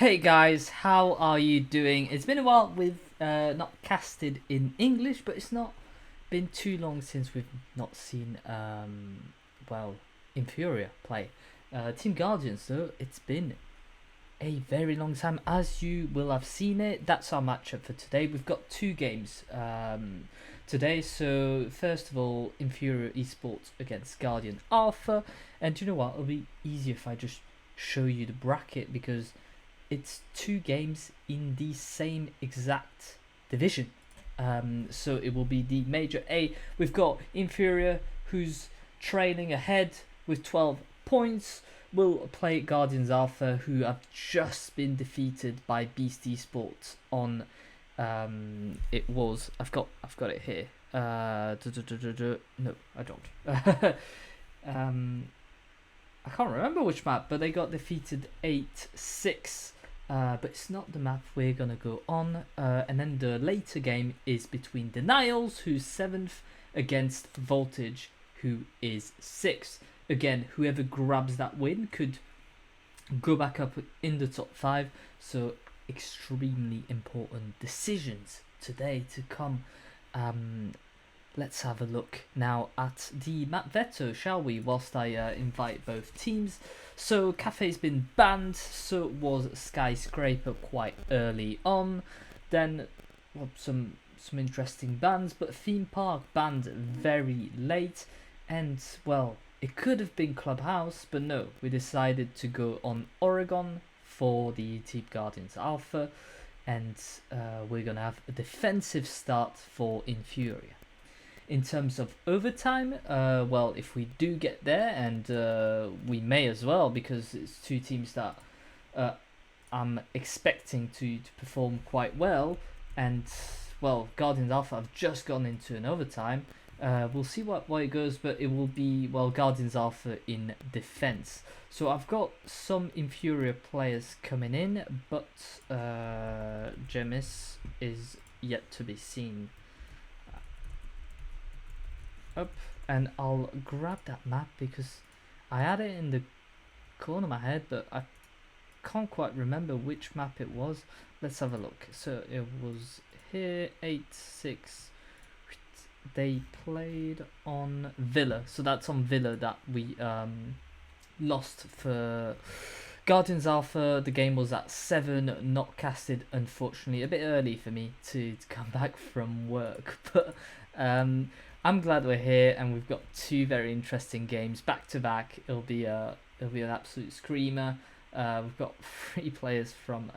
Hey guys, how are you doing? It's been a while with not casted in English, but it's not been too long since we've not seen InFuria play. Team Guardians though, it's been a very long time. As you will have seen it, that's our matchup for today. We've got two games today. So first of all, InFuria Esport against Guardian Alpha, and do you know what? It'll be easier if I just show you the bracket because it's two games in the same exact division. So it will be the Major A. We've got InFuria, who's trailing ahead with 12 points. Will play Guardians Alpha, who have just been defeated by Beast Esports on. It was I've got it here. No, I don't. I can't remember which map, but they got defeated 8-6. But it's not the map we're gonna go on. And then the later game is between Denials, who's 7th, against Voltage, who is 6th. Again, whoever grabs that win could go back up in the top 5. So extremely important decisions today to come. Let's have a look now at the map veto, shall we? Whilst I invite both teams. So Cafe's been banned, so was Skyscraper quite early on. Then some interesting bans, but Theme Park banned very late. And well, it could have been Clubhouse, but no, we decided to go on Oregon for the Team Guardians Alpha, and we're gonna have a defensive start for InFuria. In terms of overtime, well, if we do get there, and we may as well, because it's two teams that I'm expecting to perform quite well, and well, Guardians Alpha have just gone into an overtime. We'll see what it goes, but it will be, well, Guardians Alpha in defense. So I've got some InFuria players coming in, but Gemis is yet to be seen. Up, and I'll grab that map because I had it in the corner of my head, but I can't quite remember which map it was. Let's have a look. So it was here, 8-6. They played on Villa, so that's on Villa that we lost for Guardians Alpha. The game was at 7, not casted, unfortunately. A bit early for me to come back from work, but I'm glad we're here, and we've got two very interesting games back to back. It'll be an absolute screamer. We've got 3 players from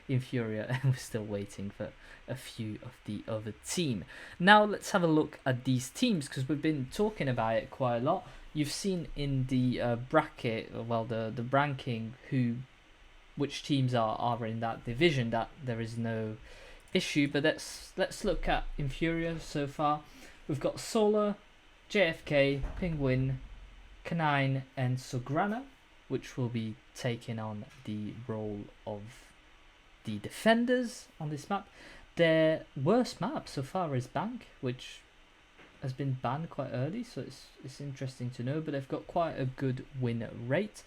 InFuria, and we're still waiting for a few of the other team. Now let's have a look at these teams, because we've been talking about it quite a lot. You've seen in the bracket, well, the ranking, which teams are in that division. That there is no issue. But let's look at InFuria so far. We've got Solar, JFK, Penguin, Canine, and Sograna, which will be taking on the role of the defenders on this map. Their worst map so far is Bank, which has been banned quite early, so it's interesting to know, but they've got quite a good win rate.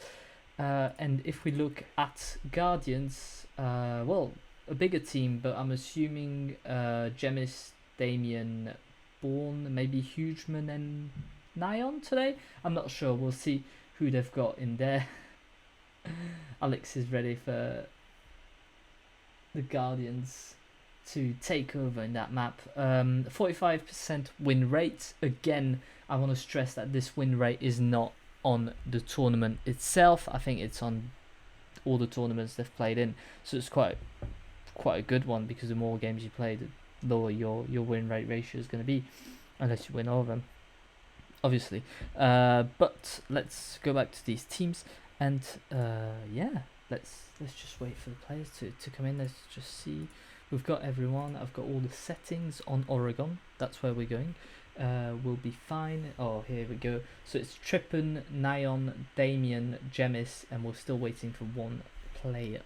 And if we look at Guardians, well, a bigger team, but I'm assuming Gemis, Damien, Bourne, maybe Hugeman and Nyon today. I'm not sure. We'll see who they've got in there. Alex is ready for the Guardians to take over in that map. 45% win rate. Again, I want to stress that this win rate is not on the tournament itself. I think it's on all the tournaments they've played in. So it's quite a good one, because the more games you play, the lower your win rate ratio is going to be, unless you win all of them, obviously. But let's go back to these teams, and yeah, let's just wait for the players to come in. Let's just see. We've got everyone. I've got all the settings on Oregon. That's where we're going. We'll be fine. Oh, here we go. So it's Trippin, Nyon, Damien, Gemis, and we're still waiting for one player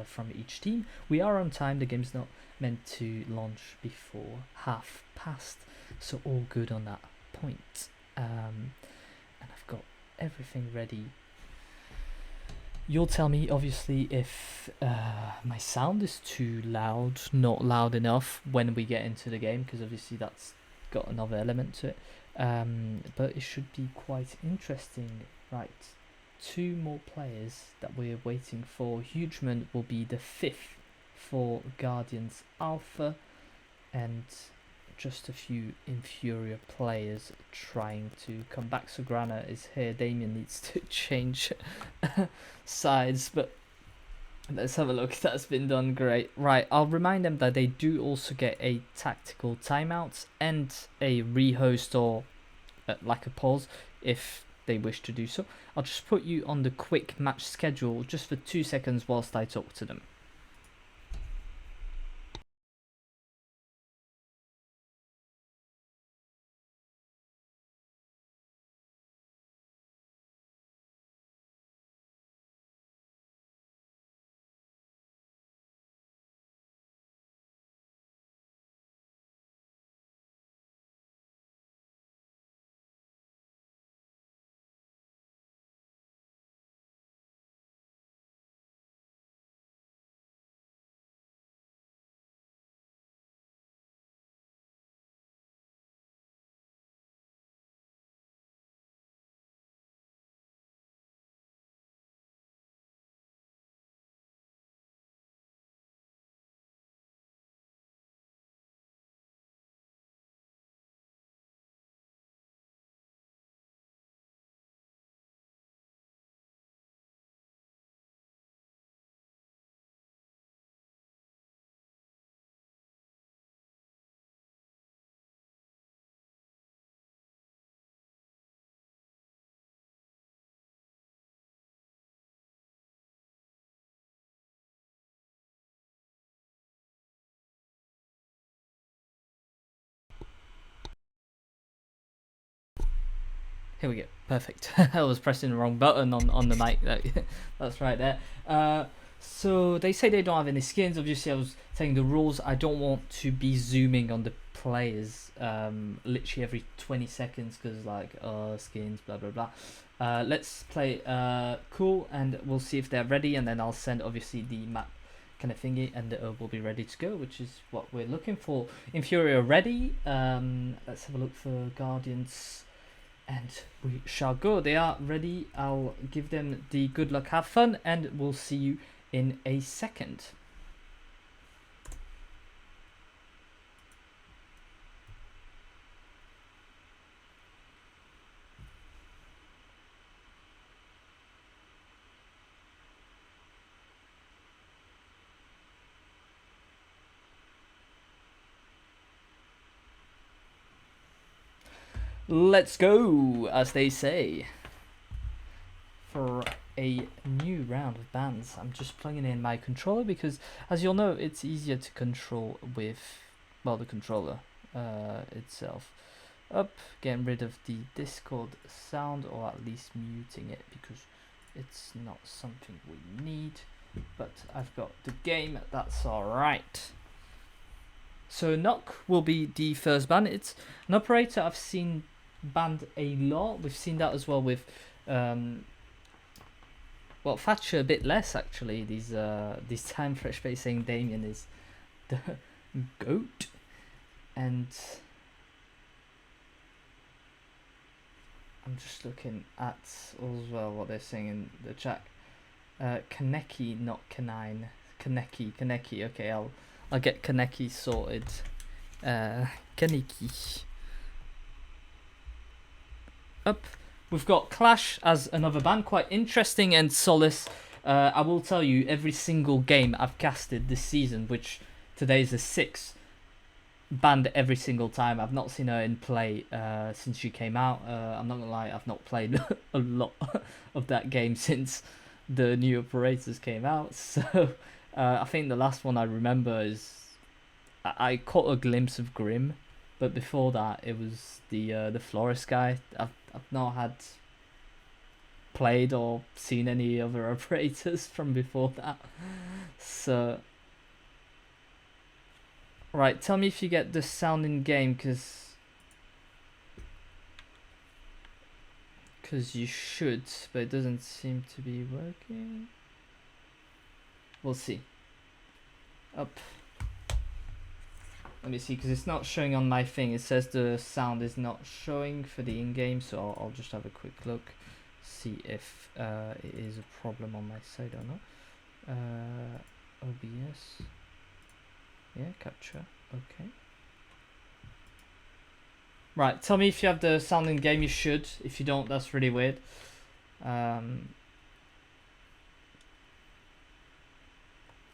from each team. We are on time. The game's not meant to launch before past, so all good on that point. And I've got everything ready You'll tell me, obviously, if my sound is too loud, not loud enough when we get into the game, because obviously that's got another element to it. But it should be quite interesting. Right, 2 more players that we're waiting for. Hugeman will be the 5th for Guardians Alpha, and just a few InFuria players trying to come back. So Grana is here. Damien needs to change sides, but let's have a look. That's been done great. Right, I'll remind them that they do also get a tactical timeout and a rehost or like a pause if they wish to do so. I'll just put you on the quick match schedule just for 2 seconds whilst I talk to them. Here we go. Perfect. I was pressing the wrong button on the mic. That's right there. So they say they don't have any skins. Obviously, I was saying the rules. I don't want to be zooming on the players literally every 20 seconds because like skins, blah blah blah. Let's play cool, and we'll see if they're ready, and then I'll send obviously the map kind of thingy, and we'll be ready to go, which is what we're looking for. InFuria ready. Let's have a look for Guardians. And we shall go. They are ready. I'll give them the good luck, have fun, and we'll see you in a second. Let's go, as they say, for a new round of bands. I'm just plugging in my controller because, as you'll know, it's easier to control with, well, the controller itself. Up, getting rid of the Discord sound, or at least muting it because it's not something we need. But I've got the game, that's alright. So Knock will be the first ban. It's an operator I've seen banned a lot. We've seen that as well with well, Thatcher a bit less actually. These time fresh face saying Damien is the GOAT, and I'm just looking at as well what they're saying in the chat. Kaneki, not Canine. Kaneki. Okay, I'll get Kaneki sorted. Kaneki. Up. We've got Clash as another ban, quite interesting, and Solace. I will tell you, every single game I've casted this season, which today is the 6th, banned every single time. I've not seen her in play since she came out. I'm not gonna lie, I've not played a lot of that game since the new operators came out. So I think the last one I remember is I caught a glimpse of Grim, but before that it was the Florist guy. I've not had played or seen any other operators from before that. So right, tell me if you get the sound in game, because you should, but it doesn't seem to be working. We'll see. Up. Let me see, because it's not showing on my thing. It says the sound is not showing for the in-game, so I'll just have a quick look, see if it is a problem on my side or not. OBS. Yeah, capture. Okay. Right, tell me if you have the sound in game. You should. If you don't, that's really weird.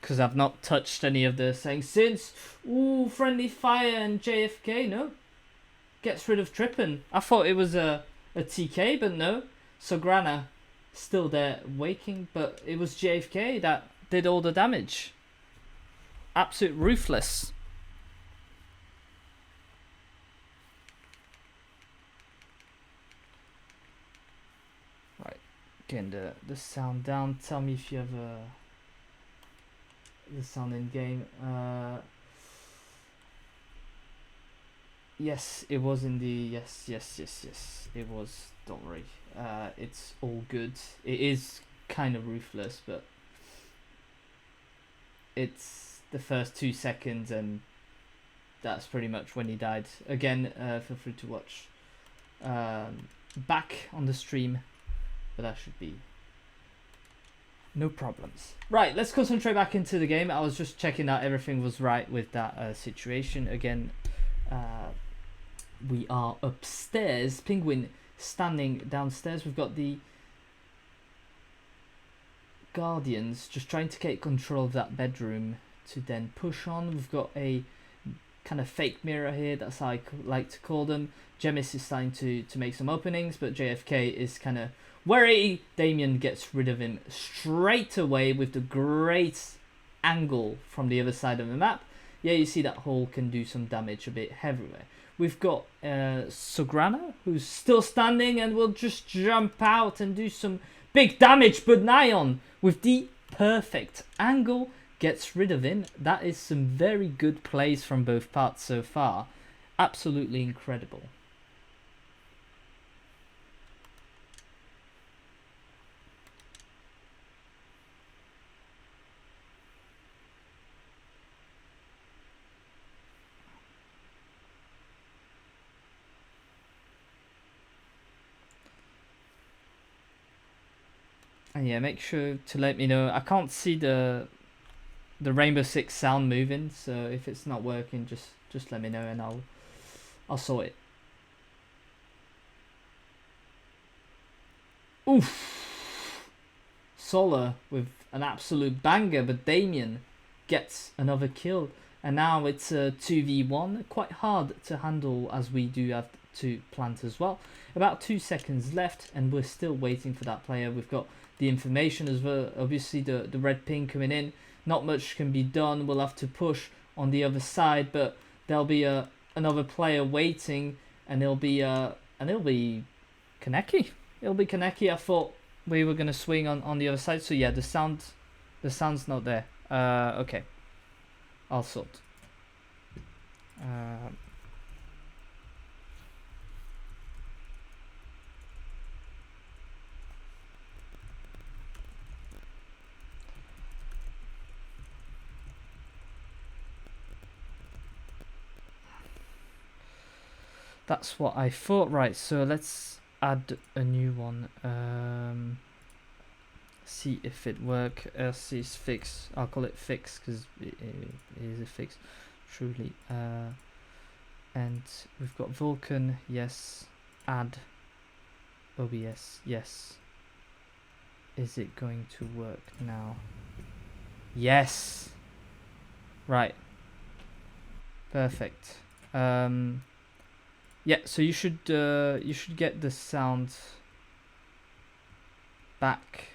Because I've not touched any of the settings since. Ooh, friendly fire and JFK. No, gets rid of tripping. I thought it was a TK, but no. Sograna still there waking, but it was JFK that did all the damage. Absolute ruthless. Right, getting the sound down. Tell me if you have the sound in game. Yes, it was in the yes. It was. Don't worry. It's all good. It is kind of ruthless, but it's the first 2 seconds, and that's pretty much when he died. Again, feel free to watch back on the stream, but that should be no problems. Right, let's concentrate back into the game. I was just checking that everything was right with that situation. Again, we are upstairs. Penguin standing downstairs. We've got the Guardians just trying to get control of that bedroom to then push on. We've got a kind of fake mirror here, that's how I like to call them. Gemis is starting to make some openings, but JFK is kind of worried. Damien gets rid of him straight away with the great angle from the other side of the map. Yeah, you see that hole can do some damage a bit everywhere. We've got Sograna, who's still standing and will just jump out and do some big damage, but Nyon, with the perfect angle, gets rid of him. That is some very good plays from both parts so far. Absolutely incredible. And yeah, make sure to let me know. I can't see the Rainbow Six sound moving, so if it's not working, just let me know and I'll sort it. Oof! Solar with an absolute banger, but Damien gets another kill, and now it's a 2v1. Quite hard to handle, as we do have to plant as well. About 2 seconds left, and we're still waiting for that player. We've got the information as well. Obviously, the red ping coming in. Not much can be done. We'll have to push on the other side, but there'll be another player waiting, and it'll be Kaneki. It'll be Kaneki. I thought we were gonna swing on the other side. So yeah, the sound's not there. Okay, I'll sort. That's what I thought. Right, so let's add a new one. See if it works. ELC is fix. I'll call it fix because it is a fix, truly. And we've got Vulcan. Yes. Add OBS. Yes. Is it going to work now? Yes. Right. Perfect. Yeah, so you should get the sound back.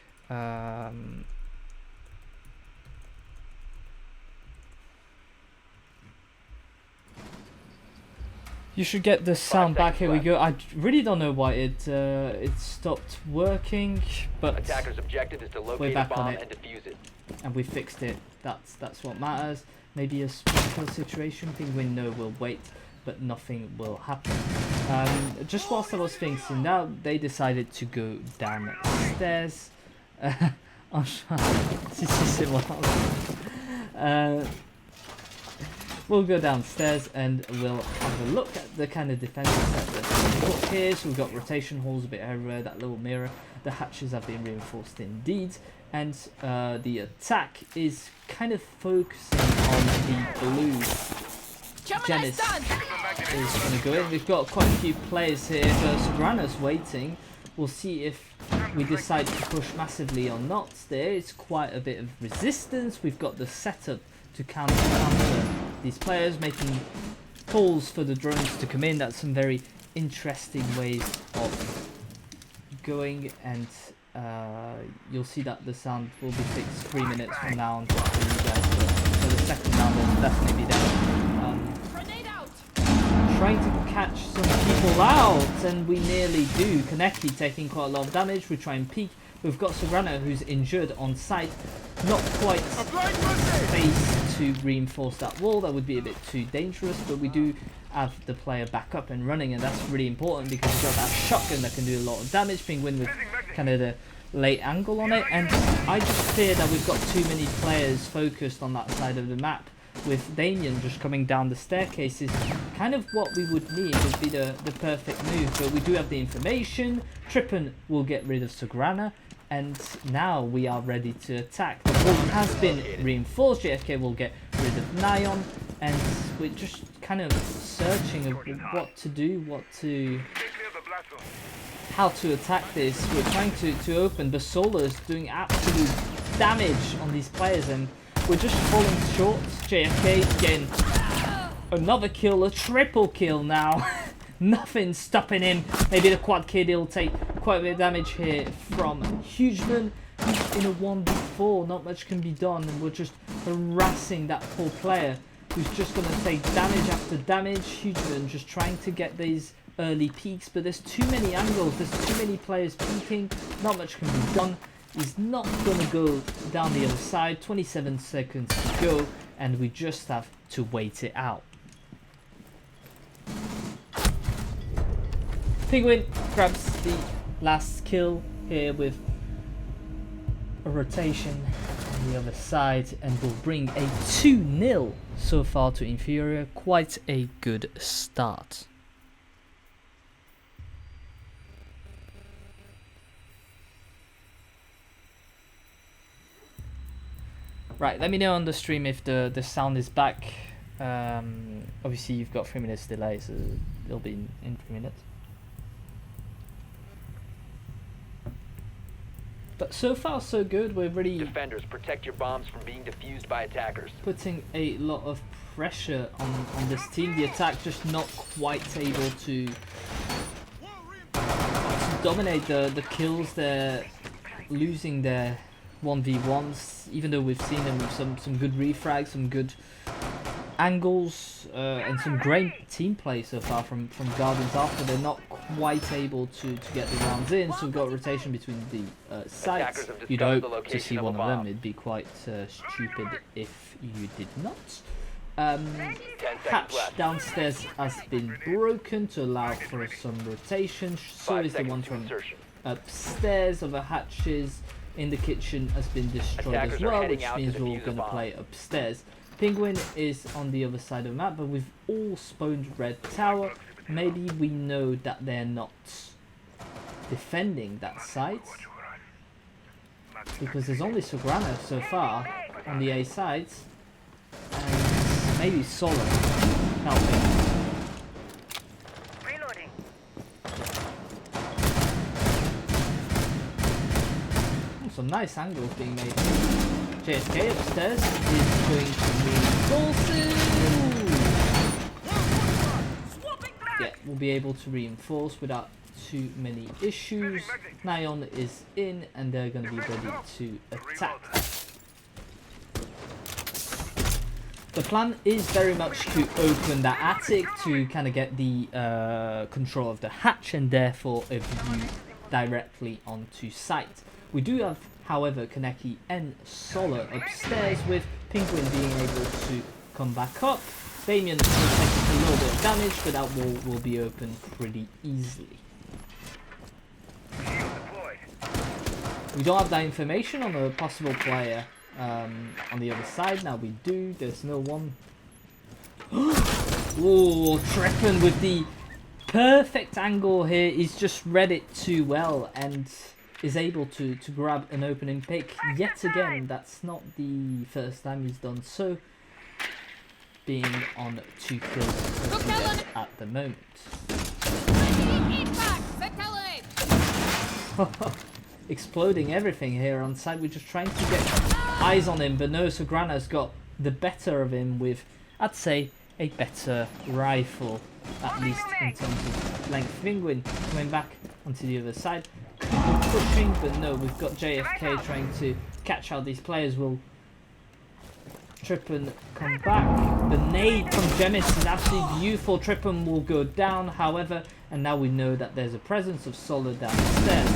You should get the sound back. Here we go. I really don't know why it stopped working, but attacker's objective is to locate a bomb and defuse it. And we fixed it. That's what matters. Maybe a special situation. Penguin no will wait, but nothing will happen. Just whilst I was thinking, now they decided to go downstairs. Si, si, c'est moi. We'll go downstairs and we'll have a look at the kind of defensive set that's got here. So we've got rotation halls a bit everywhere, that little mirror. The hatches have been reinforced indeed. And the attack is kind of focusing on the blue. Janice is going to go in. We've got quite a few players here, but Sagrana's waiting. We'll see if we decide to push massively or not. There is quite a bit of resistance. We've got the setup to counter these players, making calls for the drones to come in. That's some very interesting ways of going, and you'll see that the sound will be fixed 3 minutes from now on for you guys. So the second round will definitely be there. Trying to catch some people out, and we nearly do. Kaneki taking quite a lot of damage. We try and peek. We've got Sagrana who's injured on site. Not quite space to reinforce that wall. That would be a bit too dangerous, but we do have the player back up and running, and that's really important because we've got that shotgun that can do a lot of damage. Penguin with kind of the late angle on it, and I just fear that we've got too many players focused on that side of the map. With Damien just coming down the staircase is kind of what we would need. It would be the perfect move, but we do have the information. Trippin will get rid of Sagrana, and now we are ready to attack. The wall has been reinforced. JFK will get rid of Nyon, and we're just kind of searching of what to do, how to attack this. We're trying to open, but Solar's doing absolute damage on these players, and we're just falling short. JFK getting another kill, a triple kill now. Nothing stopping him. Maybe the quad kid will take quite a bit of damage here from Hugeman. In a 1v4, not much can be done, and we're just harassing that poor player who's just going to take damage after damage. Hugeman just trying to get these early peaks, but there's too many angles, there's too many players peeking, not much can be done. He's not going to go down the other side. 27 seconds to go, and we just have to wait it out. Penguin grabs the last kill here with a rotation on the other side, and will bring a 2-0 so far to InFuria. Quite a good start. Right, let me know on the stream if the sound is back. Obviously you've got 3 minutes delay, so it'll be in 3 minutes. But so far so good. We're really defenders, protect your bombs from being defused by attackers. Putting a lot of pressure on this team. The attack just not quite able to dominate the kills. They're losing their 1v1s, even though we've seen them with some good refrags, some good angles, and some great team play so far from Guardians Alpha. They're not quite able to get the rounds in, so we've got rotation between the sites. You'd hope to see one of them. It'd be quite stupid if you did not. Hatch downstairs has been broken to allow for some rotation, so is the one from upstairs. Other hatches in the kitchen has been destroyed as well, which means we're all going to play upstairs. Penguin is on the other side of the map, but we've all spawned red tower. Maybe we know that they're not defending that site, because there's only Sagrana so far on the A side, and maybe Solar helping. Some nice angles being made. JSK upstairs is going to reinforce. Yeah, we'll be able to reinforce without too many issues. Nyon is in, and they're going to be ready to attack. The plan is very much to open that attic to kind of get the control of the hatch, and therefore a view directly onto site. We do have, however, Kaneki and Solar upstairs, with Penguin being able to come back up. Damien will take a little bit of damage, but that wall will be open pretty easily. We don't have that information on a possible player on the other side. Now we do. There's no one. Oh, Treppen with the perfect angle here. He's just read it too well and is able to grab an opening pick. Yet again, that's not the first time he's done so. Being on 2 kills at the moment. Exploding everything here on side. We're just trying to get eyes on him, but no, Sagrana's got the better of him with, I'd say, a better rifle, at least in terms of length. Penguin coming back onto the other side, pushing, but no, we've got JFK trying to catch out these players. Will Trippen come back? The nade from Gemis is absolutely beautiful. Trippen will go down, however, and now we know that there's a presence of Solar downstairs.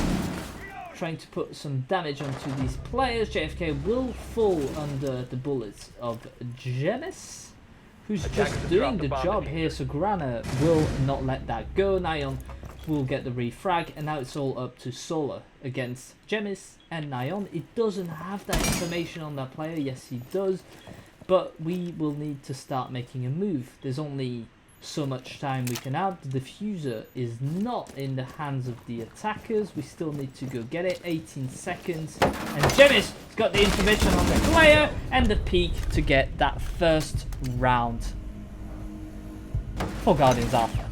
Trying to put some damage onto these players. JFK will fall under the bullets of Gemis, who's just doing the job here. So Grana will not let that go. Nyan will get the refrag, and now it's all up to Solar against Gemis and Nyan. It doesn't have that information on that player. Yes, he does, but we will need to start making a move. There's only so much time we can have. The diffuser is not in the hands of the attackers. We still need to go get it. 18 seconds, and Gemis has got the information on the player and the peak to get that first round for Guardians Alpha.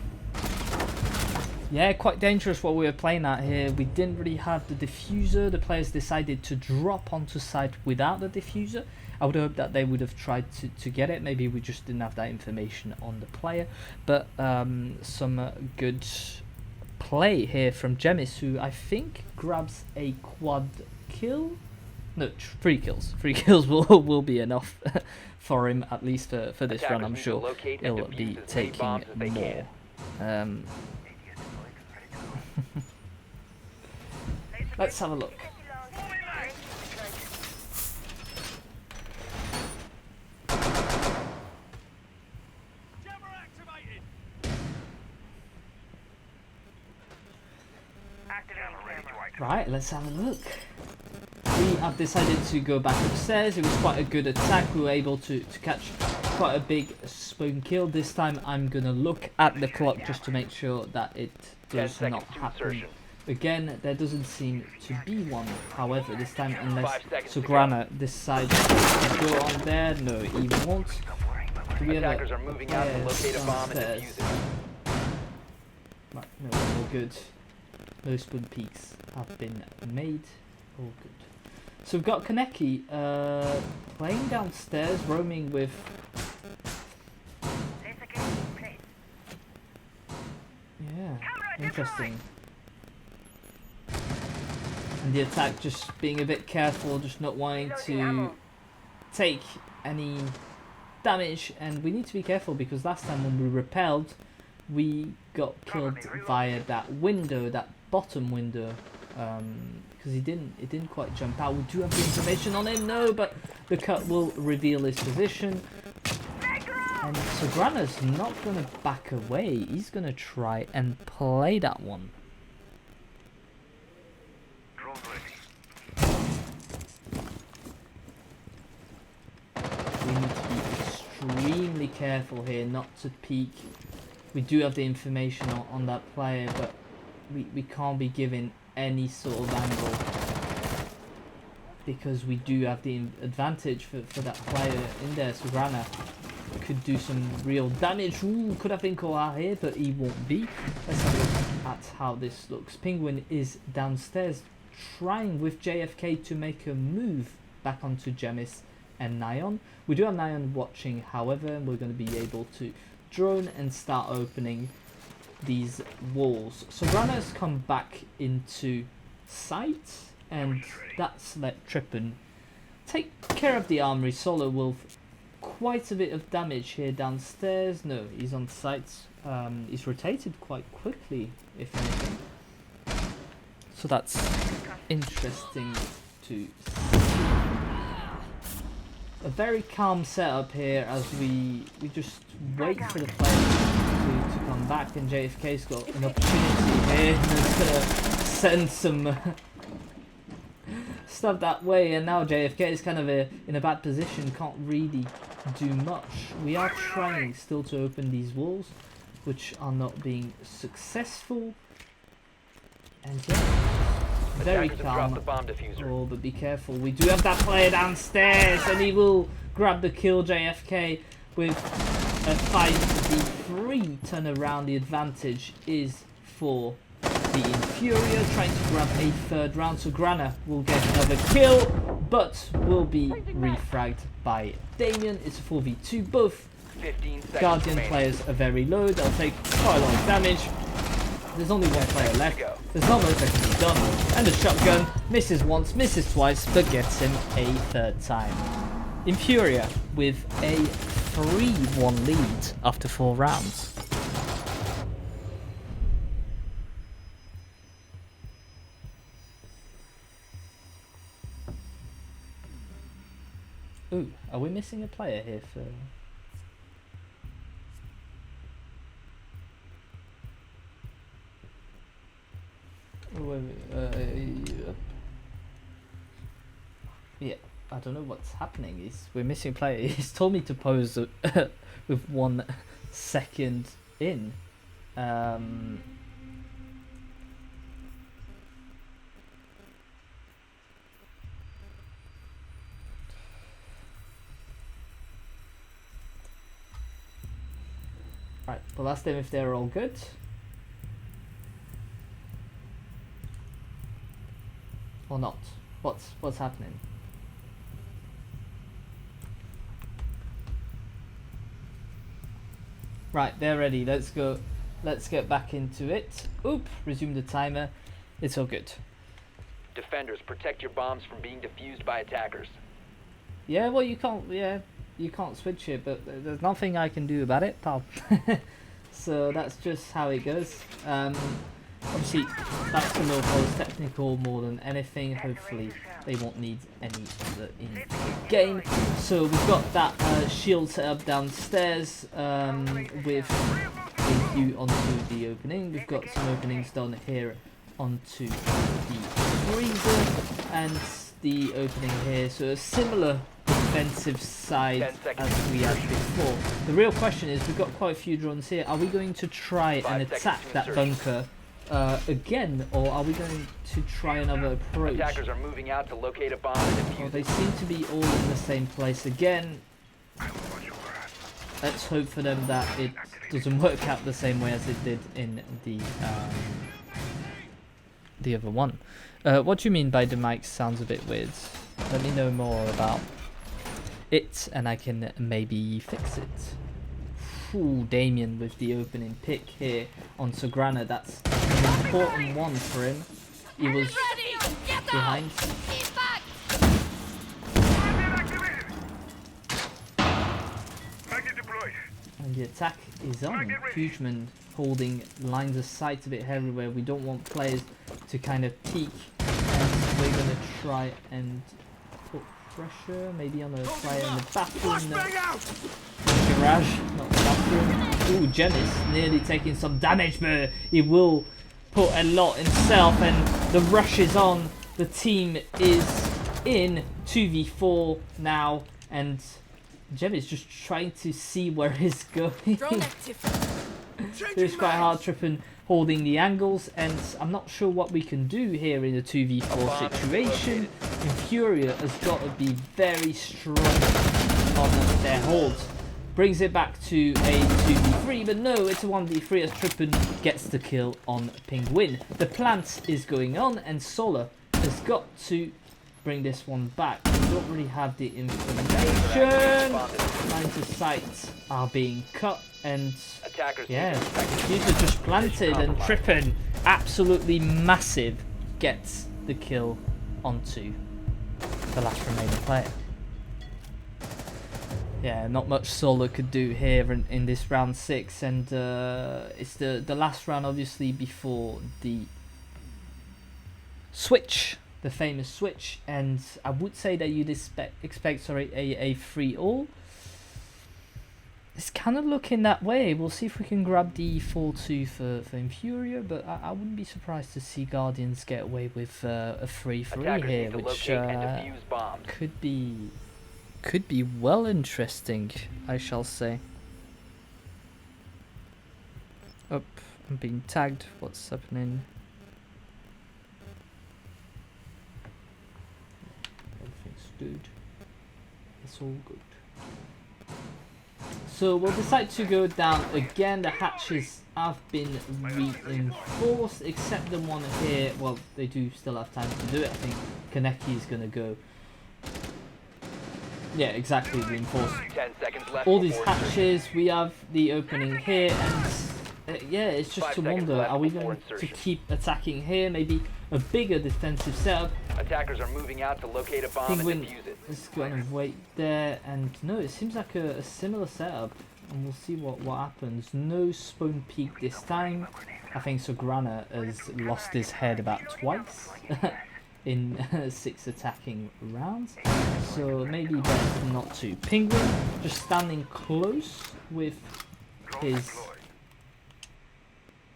Yeah, quite dangerous what we were playing at here. We didn't really have the diffuser. The players decided to drop onto site without the diffuser. I would hope that they would have tried to get it. Maybe we just didn't have that information on the player. But some good play here from Gemis, who I think grabs a quad kill. No, 3 kills. 3 kills will be enough for him, at least for this run. I'm sure he'll be taking more. Let's have a look. Right, let's have a look. We have decided to go back upstairs. It was quite a good attack. We were able to catch quite a big spoon kill. This time I'm going to look at the clock just to make sure that it does not happen again. There doesn't seem to be one, however, this time, unless Sagrana decides to go on there. No, he won't. Do we have Attackers are moving out to locate a bomb and defuse it. Right, no, all good. No spoon peaks have been made. All good. So we've got Kaneki playing downstairs, roaming with... Yeah, interesting. And the attack just being a bit careful, just not wanting to take any damage. And we need to be careful because last time when we repelled, we got killed via that window, that bottom window, because it didn't quite jump out. We do have the information on him, no, but the cut will reveal his position. And Sagrana's not going to back away. He's going to try and play that one. We need to be extremely careful here not to peek. We do have the information on that player, but we can't be given any sort of angle because we do have the advantage for that player in there. Sagrana could do some real damage. Ooh, could have been caught out here, but he won't be. Let's have a look at how this looks. Penguin is downstairs trying with JFK to make a move back onto Gemis and Nyan. We do have Nyan watching, however, and we're going to be able to drone and start opening these walls. Sagrana's come back into sight, and that's let Trippen take care of the armory. Solo will quite a bit of damage here downstairs. No, he's on site. He's rotated quite quickly, if anything. So that's interesting to see. A very calm setup here as we just wait for the player to come back, and JFK's got an opportunity here. He's gonna send some stuff that way, and now JFK is kind of in a bad position, can't really do much. We are trying still to open these walls, which are not being successful. And yeah, very calm. Oh, but be careful. We do have that player downstairs, and he will grab the kill. JFK with a 5v3 turnaround. The advantage is for the InFuria, trying to grab a third round. So Grana will get another kill, but will be refragged by Damien. It's a 4v2. Both Guardian players are very low. They'll take quite a lot of damage. There's only one player left. There's not much that can be done. And the shotgun misses once, misses twice, but gets him a third time. InFuria with a 3-1 lead after 4 rounds. Ooh, are we missing a player here for... Yeah, I don't know what's happening. We're missing a player. He's told me to pause with 1 second in. Right, we'll ask them if they're all good. Or not. What's happening? Right, they're ready. Let's go. Let's get back into it. Oop, resume the timer. It's all good. Defenders, protect your bombs from being defused by attackers. Yeah, well, you can't. Yeah, you can't switch it, but there's nothing I can do about it, pal. So that's just how it goes. Obviously, that's a little close technical more than anything. Hopefully, they won't need any other in the game. So we've got that shield set up downstairs with a view onto the opening. We've got some openings done here onto the freezer and the opening here. So a similar defensive side as we had before. The real question is, we've got quite a few drones here. Are we going to try and attack that bunker again, or are we going to try another approach? Attackers are moving out to locate a bomb and defuse Well, they seem to be all in the same place again. Let's hope for them that it doesn't work out the same way as it did in the other one. What do you mean by the mic sounds a bit weird? Let me know more about it, and I can maybe fix it. Ooh, Damien with the opening pick here on Sagrana. That's an important one for him. He was behind. And the attack is on. Hugeman holding lines of sight a bit everywhere. We don't want players to kind of peek. And we're going to try and put pressure maybe on a player in the bathroom. Garage, not the bathroom. Ooh, Genis nearly taking some damage, but he will put a lot himself, and the rush is on. The team is in 2v4 now, and Jem is just trying to see where he's going. It's quite hard tripping, holding the angles, and I'm not sure what we can do here in a 2v4 situation. InFuria has got to be very strong on their hold. Brings it back to a 2v3, but no, it's a 1v3 as Trippin gets the kill on Penguin. The plant is going on, and Solar has got to bring this one back. We don't really have the information. Lines of sight are being cut, and yeah, these are just planted, and Trippin, absolutely massive, gets the kill onto the last remaining player. Yeah, not much Solar could do here in this round 6, and it's the last round obviously before the switch, the famous switch, and I would say that you'd expect a 3-all. It's kind of looking that way. We'll see if we can grab the 4-2 for InFuria, but I wouldn't be surprised to see Guardians get away with a 3-3 Attackers here, need to which locate and defuse bombs. could be well interesting, I shall say. Up, I'm being tagged. What's happening? Everything's good. It's all good. So we'll decide to go down again. The hatches have been reinforced, except the one here. Well, they do still have time to do it. I think Kaneki is going to go. Yeah, exactly, reinforced. 10 seconds left. All these before insertion. hatches, we have the opening here, and yeah, it's just 5 to seconds wonder, left are we before going to insertion. keep attacking here? Maybe a bigger defensive setup. Attackers are moving out to locate a bomb and Penguin defuse it. is going to wait there, and no, it seems like a similar setup, and we'll see what happens. No spawn peak this time. I think Sograna has lost his head about twice in 6 attacking rounds, so maybe best not to. Penguin just standing close with his...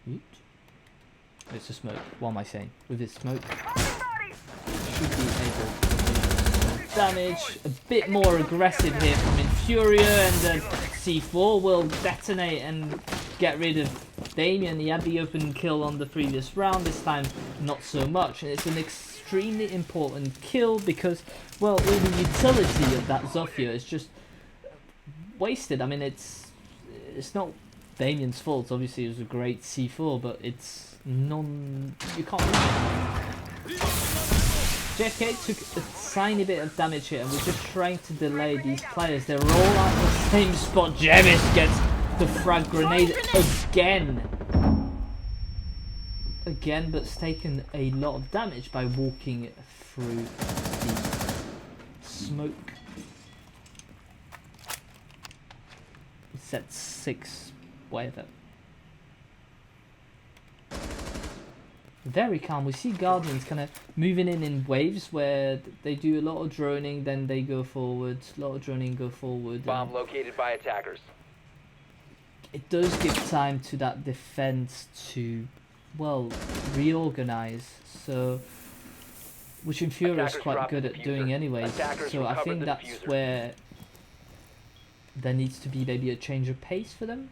Mute? It's a smoke. What am I saying? With his smoke. Should be able to do some damage. A bit more aggressive here from InFuria, and the C4 will detonate and get rid of Damien. He had the open kill on the previous round, this time not so much, and it's an extremely important kill because, well, all the utility of that Zofia is just wasted. I mean, it's not Damien's fault. Obviously it was a great C4, but it's you can't win. JFK took a tiny bit of damage here, and we're just trying to delay these players. They're all at the same spot. Jemis gets the frag grenade again, but it's taken a lot of damage by walking through the smoke. Set 6, whatever. Very calm. We see Guardians kind of moving in waves where they do a lot of droning, then they go forward, a lot of droning, go forward. Bomb located by attackers. It does give time to that defense to, well, reorganize. So, which InFuria is quite good at doing anyways. So I think that's where there needs to be maybe a change of pace for them.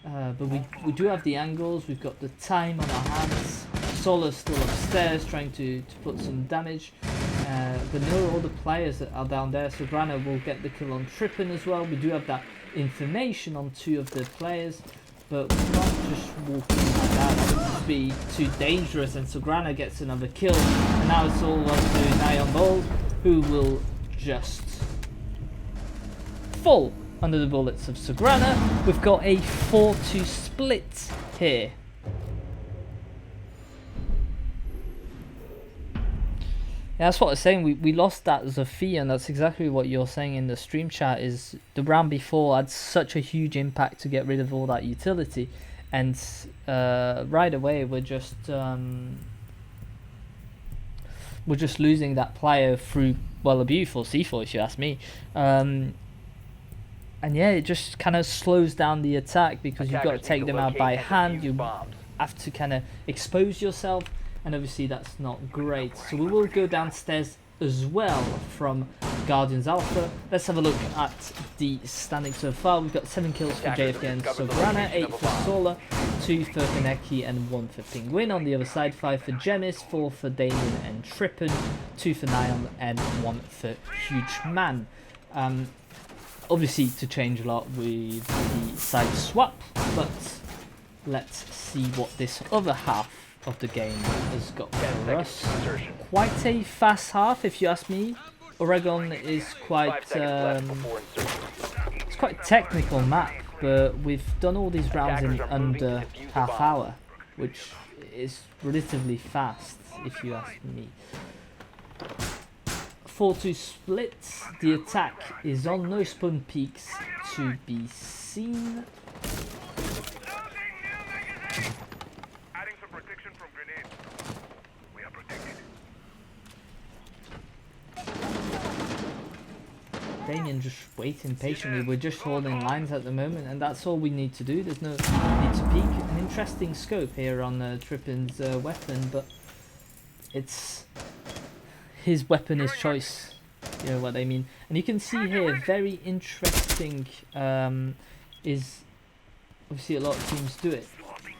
But we do have the angles, we've got the time on our hands. Solo's still upstairs trying to put some damage. But no, all the players that are down there. So Grana will get the kill on Trippin as well. We do have that information on 2 of the players, but we can't just walk in like that. That would just be too dangerous, and Sograna gets another kill, and now it's all up to Nion Mold, who will just fall under the bullets of Sograna. We've got a 4-2 split here. Yeah, that's what I was saying. We lost that Zofia, and that's exactly what you're saying in the stream chat. Is the round before had such a huge impact to get rid of all that utility, and right away we're just losing that player through, well, a beautiful C4 if you ask me. And yeah, it just kind of slows down the attack because you've got to take them out by hand. You have to kind of expose yourself. And obviously that's not great. So we will go downstairs as well from Guardians Alpha. Let's have a look at the standings so far. We've got 7 kills for JFK and Sograna, 8 for Sola, 2 for Kaneki, and 1 for Penguin. On the other side, 5 for Jemis, 4 for Damien and Trippin, 2 for Nion, and 1 for Huge Man. Obviously to change a lot with the side swap, but let's see what this other half of the game has got for us. Quite a fast half, if you ask me. Oregon is quite it's quite a technical map, but we've done all these rounds in under half hour, which is relatively fast, if you ask me. 4-2 split. The attack is on. No spawn peaks to be seen. Damien just waiting patiently. We're just holding lines at the moment, and that's all we need to do. There's no need to peek. An interesting scope here on Trippin's weapon, but it's his weapon, his choice. You know what I mean? And you can see here, very interesting, is obviously a lot of teams do it,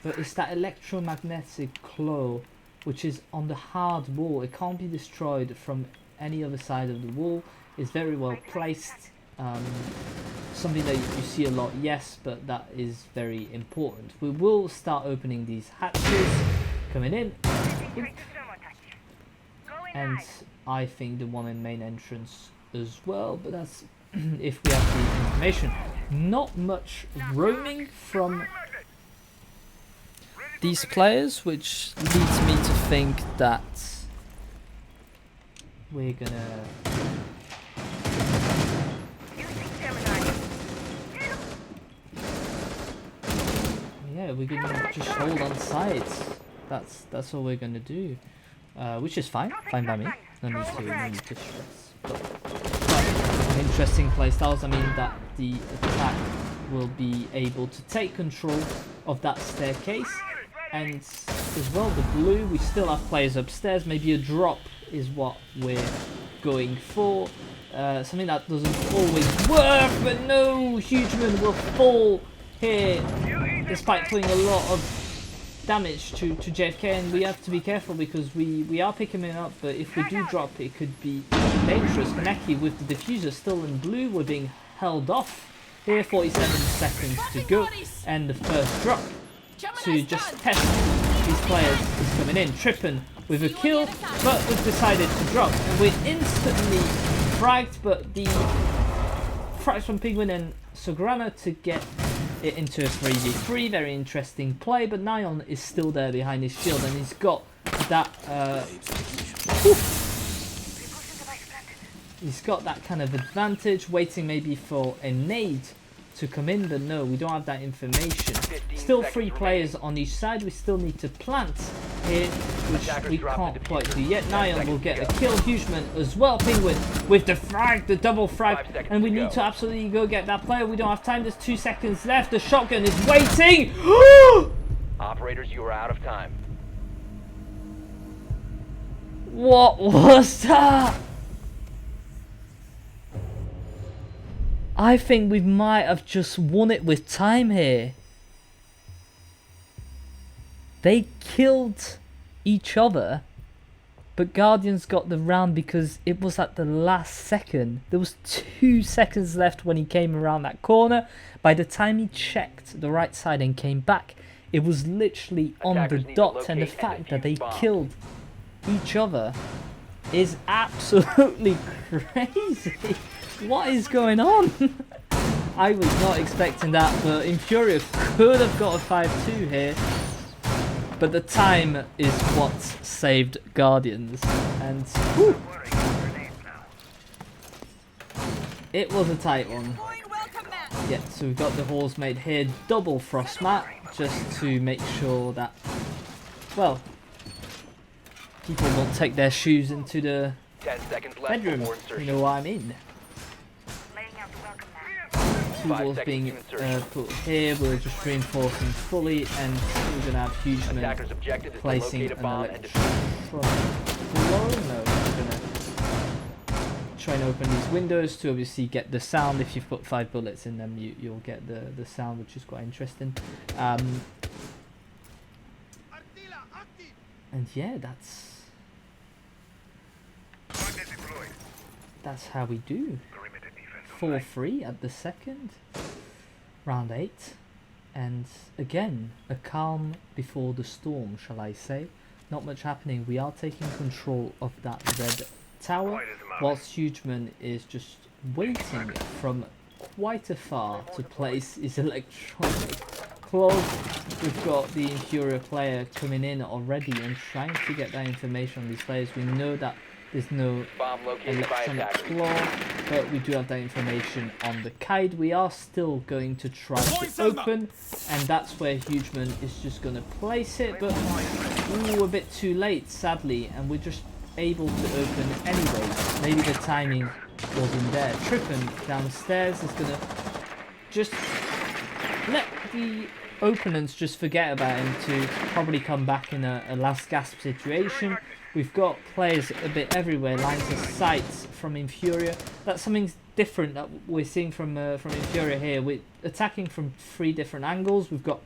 but it's that electromagnetic claw, which is on the hard wall. It can't be destroyed from any other side of the wall. It's very well placed. Something that you see a lot, yes, but that is very important. We will start opening these hatches coming in, and I think the one in main entrance as well, but that's if we have the information. Not much roaming from these players, which leads me to think that we're gonna we're gonna just hold on sides. That's all we're gonna do, which is fine by me. No need to stress. But interesting playstyles. I mean that the attack will be able to take control of that staircase, and as well the blue. We still have players upstairs. Maybe a drop is what we're going for. Something that doesn't always work, but no, Hugeman will fall here despite doing a lot of damage to JFK, and we have to be careful because we are picking him up, but if we do drop it could be dangerous. Kaneki with the diffuser still in blue, we're being held off here. 47 seconds to go, and the first drop to just test these players is coming in. Trippin with a kill, but we've decided to drop, and we're instantly fragged, but the frags from Penguin and Sograna to get it into a 3v3. Very interesting play, but Nyon is still there behind his shield, and he's got that he's got that kind of advantage, waiting maybe for a nade to come in, but no, we don't have that information. Still 3 players on each side. We still need to plant here, which we can't quite do yet. Nyon will get a kill. Hugeman as well. Penguin with the frag, the double frag, and we need to absolutely go get that player. We don't have time. There's 2 seconds left. The shotgun is waiting. Operators, you are out of time. What was that? I think we might have just won it with time here. They killed each other, but Guardians got the round because it was at the last second. There was 2 seconds left when he came around that corner. By the time he checked the right side and came back, it was literally on the dot, and the fact that they killed each other is absolutely crazy. What is going on? I was not expecting that, but InFuria could have got a 5-2 here. But the time is what saved Guardians, and whew, it was a tight one. Yeah, so we've got the halls made here, double frost mat, just to make sure that, well, people won't take their shoes into the 10 seconds left bedroom, before you insertion. know what I mean. 2 walls being put here, we're just reinforcing fully, and we're going to have Hugeman placing an electronic blow. No, we're going to try and open these windows to obviously get the sound. If you put 5 bullets in them, you'll get the sound, which is quite interesting. And yeah, that's how we do. 4-3 at the second, round 8, and again a calm before the storm, shall I say. Not much happening. We are taking control of that red tower, whilst Hugeman is just waiting from quite afar to place his electronic claws. We've got the InFuria player coming in already and trying to get that information on these players. We know that there's no electronic claw, but we do have that information on the kite. We are still going to try to open, and that's where Hugeman is just going to place it, but ooh, a bit too late, sadly, and we're just able to open anyway. Maybe the timing wasn't there. Trippin downstairs is gonna just let the opponents just forget about him to probably come back in a last gasp situation. We've got players a bit everywhere, lines of sight from InFuria. That's something different that we're seeing from InFuria here. We're attacking from 3 different angles. We've got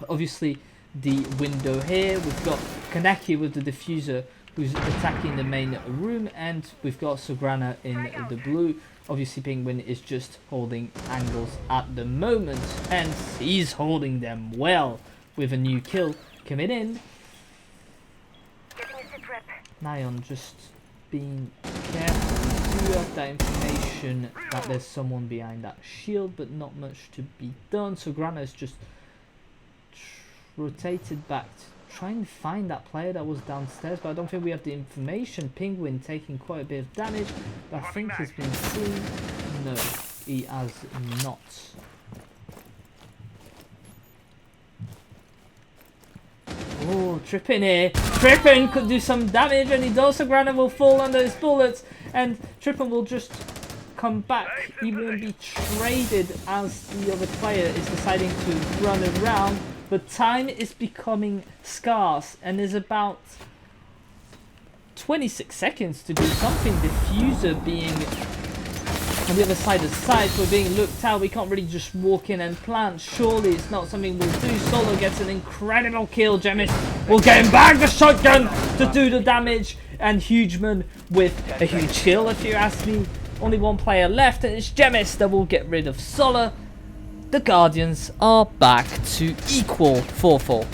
obviously the window here. We've got Kaneki with the diffuser who's attacking the main room, and we've got Sograna in the blue. Obviously Penguin is just holding angles at the moment, and he's holding them well with a new kill coming in. Nyan just being careful. We do have that information that there's someone behind that shield, but not much to be done. Sograna is just rotated back to try and find that player that was downstairs, but I don't think we have the information. Penguin taking quite a bit of damage, but I think he's been seen. No, he has not. Oh, Trippin here. Trippin could do some damage, and he does. Sograna will fall under his bullets, and Trippin will just come back. He won't be traded as the other player is deciding to run around. But time is becoming scarce, and there's about 26 seconds to do something. Diffuser being on the other side of the site, we're being looked out. We can't really just walk in and plant. Surely it's not something we'll do. Solo gets an incredible kill. Jemis will get him back the shotgun to do the damage, and Hugeman with a huge kill, if you ask me. Only one player left, and it's Jemis that will get rid of Solo. The Guardians are back to equal 4-4.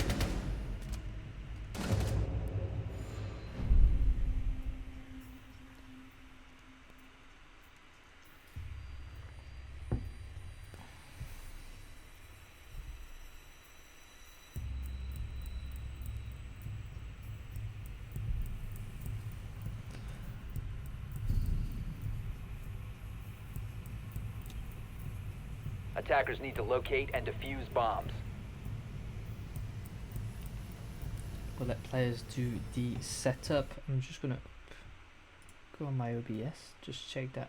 Attackers need to locate and defuse bombs. We'll let players do the setup. I'm just gonna go on my OBS, just check that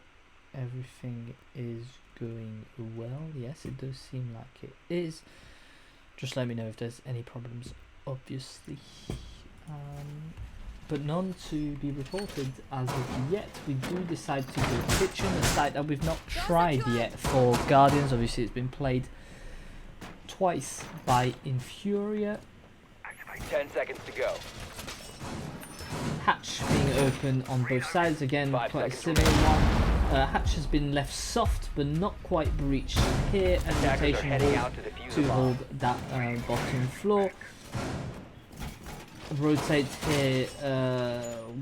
everything is going well. Yes, it does seem like it is. Just let me know if there's any problems, obviously. But none to be reported as of yet. We do decide to go Kitchen, a site that we've not tried yet for Guardians. Obviously it's been played twice by InFuria. 10 seconds to go. Hatch being open on both sides, again quite a similar one. Hatch has been left soft but not quite breached here, and rotation to hold that bottom floor. Rotate here,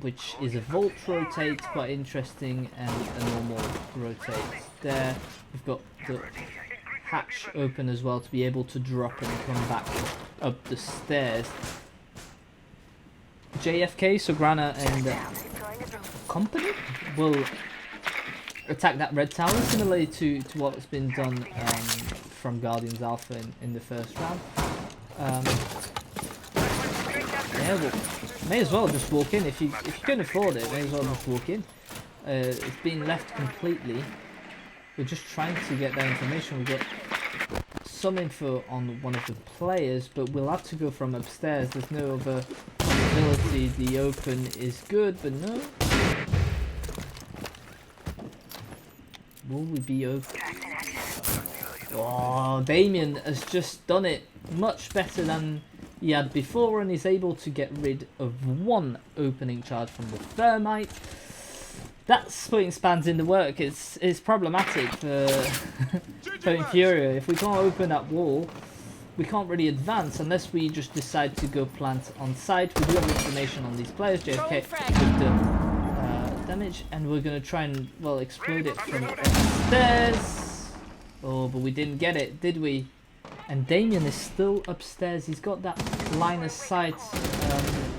which is a Volt rotate, quite interesting, and a normal rotate there. We've got the hatch open as well to be able to drop and come back up the stairs. JFK, Sograna and company will attack that red tower, similarly to what's been done from Guardians Alpha in the first round. Yeah, well, may as well just walk in if you can afford it. May as well just walk in. It's been left completely. We're just trying to get that information. We got some info on one of the players, but we'll have to go from upstairs. There's no other possibility. The open is good, but no. Will we be open? Oh, Damien has just done it much better than he had before, and is able to get rid of one opening charge from the thermite. That's putting spans in the work. It's problematic for InFuria. If we can't open that wall, we can't really advance unless we just decide to go plant on site. We do have information on these players. JFK with the damage, and we're going to try and, well, explode it from upstairs. Oh, but we didn't get it, did we? And Damien is still upstairs. He's got that line of sight.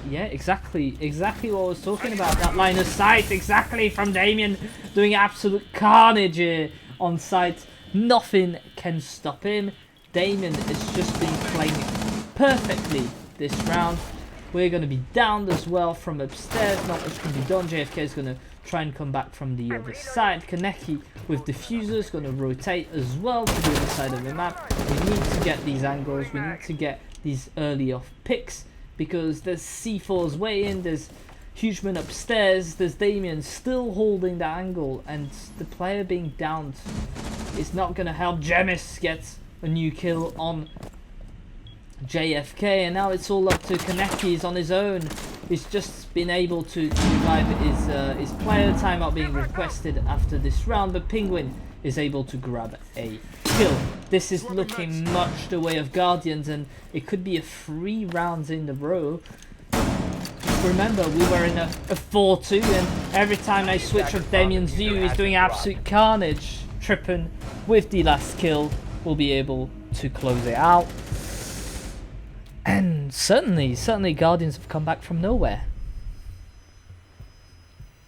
Yeah, exactly what I was talking about. That line of sight, exactly, from Damien, doing absolute carnage here on site. Nothing can stop him. Damien has just been playing perfectly this round. We're going to be downed as well from upstairs. Not much can be done. JFK is going to try and come back from the other side. Kaneki with diffusers going to rotate as well to the other side of the map. We need to get these angles. We need to get these early off picks because there's C4's way in. There's Hugeman upstairs. There's Damien still holding the angle, and the player being downed is not going to help Jemis get a new kill on JFK, and now it's all up to Kaneki. He's on his own. He's just been able to revive his player. Timeout being requested after this round, but Penguin is able to grab a kill. This is looking much the way of Guardians, and it could be a 3 rounds in a row. Remember, we were in a 4-2, and every time I switch off Damien's view, he's doing absolute carnage. Trippin with the last kill will be able to close it out. And certainly Guardians have come back from nowhere.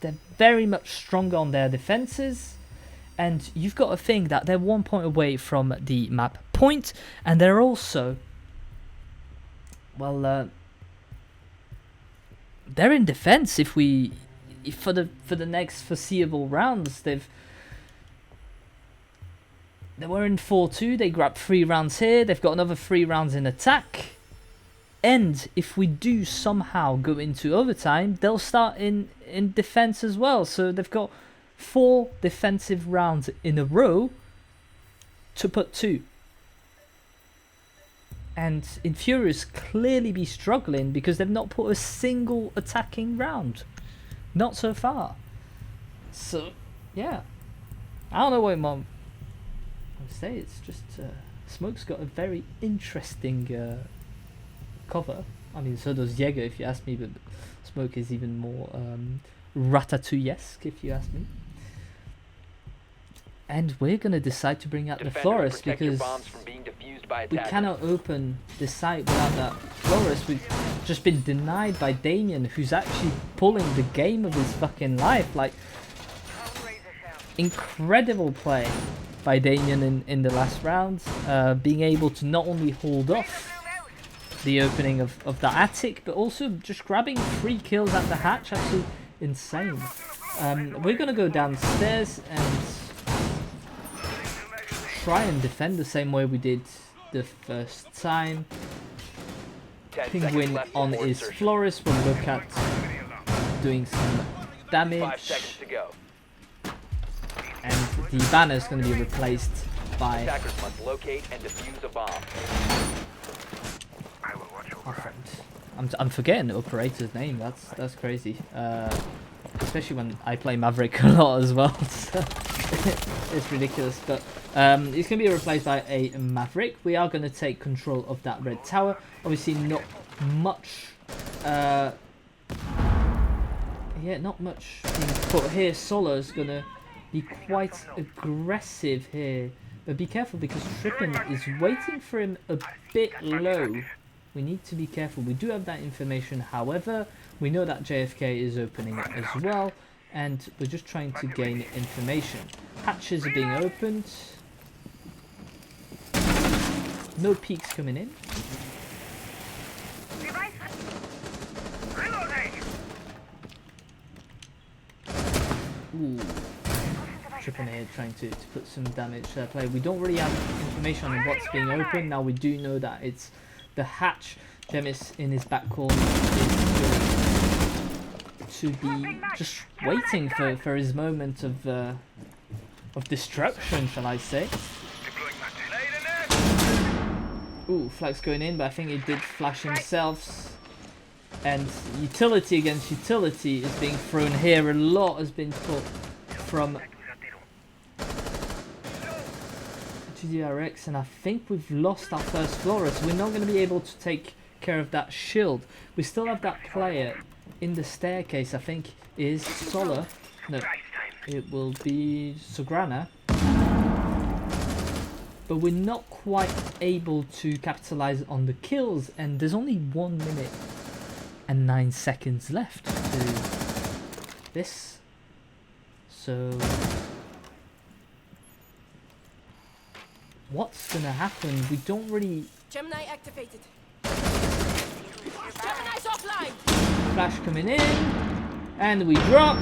They're very much stronger on their defenses, and you've got to think that they're 1 point away from the map point, and they're also, well, they're in defense. If for the next foreseeable rounds, they were in 4-2. They grabbed 3 rounds here. They've got another 3 rounds in attack. And if we do somehow go into overtime, they'll start in defense as well. So they've got 4 defensive rounds in a row to put 2. And InFuria's clearly be struggling because they've not put a single attacking round. Not so far. So, yeah. I don't know what Mom would say. It's just Smoke's got a very interesting cover. I mean, so does Jaeger if you ask me, but Smoke is even more Ratatouille-esque if you ask me. And we're going to decide to bring out the Florist because we cannot open the site without that Florist. We've just been denied by Damien, who's actually pulling the game of his fucking life. Like, incredible play by Damien in the last round, being able to not only hold off the opening of the attic, but also just grabbing 3 kills at the hatch. Absolutely insane. We're gonna go downstairs and try and defend the same way we did the first time. Penguin on his Florist will look at doing some damage, and the banner is going to be replaced by attackers must locate and defuse a bomb. our friend. I'm forgetting the operator's name. That's crazy. Especially when I play Maverick a lot as well. So it's ridiculous. But it's going to be replaced by a Maverick. We are going to take control of that red tower. Obviously, not much. Yeah, not much being put here. Solo is going to be quite aggressive here. But be careful because Trippin is waiting for him a bit low. We need to be careful. We do have that information. However, we know that JFK is opening it as well. And we're just trying to gain information. Hatches are being opened. No peaks coming in. Ooh. Trippin here trying to put some damage play. We don't really have information on what's being opened. Now we do know that it's the hatch. Jemis in his back corner is to be just waiting for his moment of destruction, shall I say. Ooh, Flag's going in, but I think he did flash himself. And utility against utility is being thrown here. A lot has been put from GDRX, and I think we've lost our first Florist. We're not going to be able to take care of that shield. We still have that player in the staircase. I think is Solar. No, it will be Sograna. But we're not quite able to capitalize on the kills, and there's only 1 minute and 9 seconds left to this. So what's gonna happen? We don't really. Gemini activated. Gemini's Flash coming in, and we drop,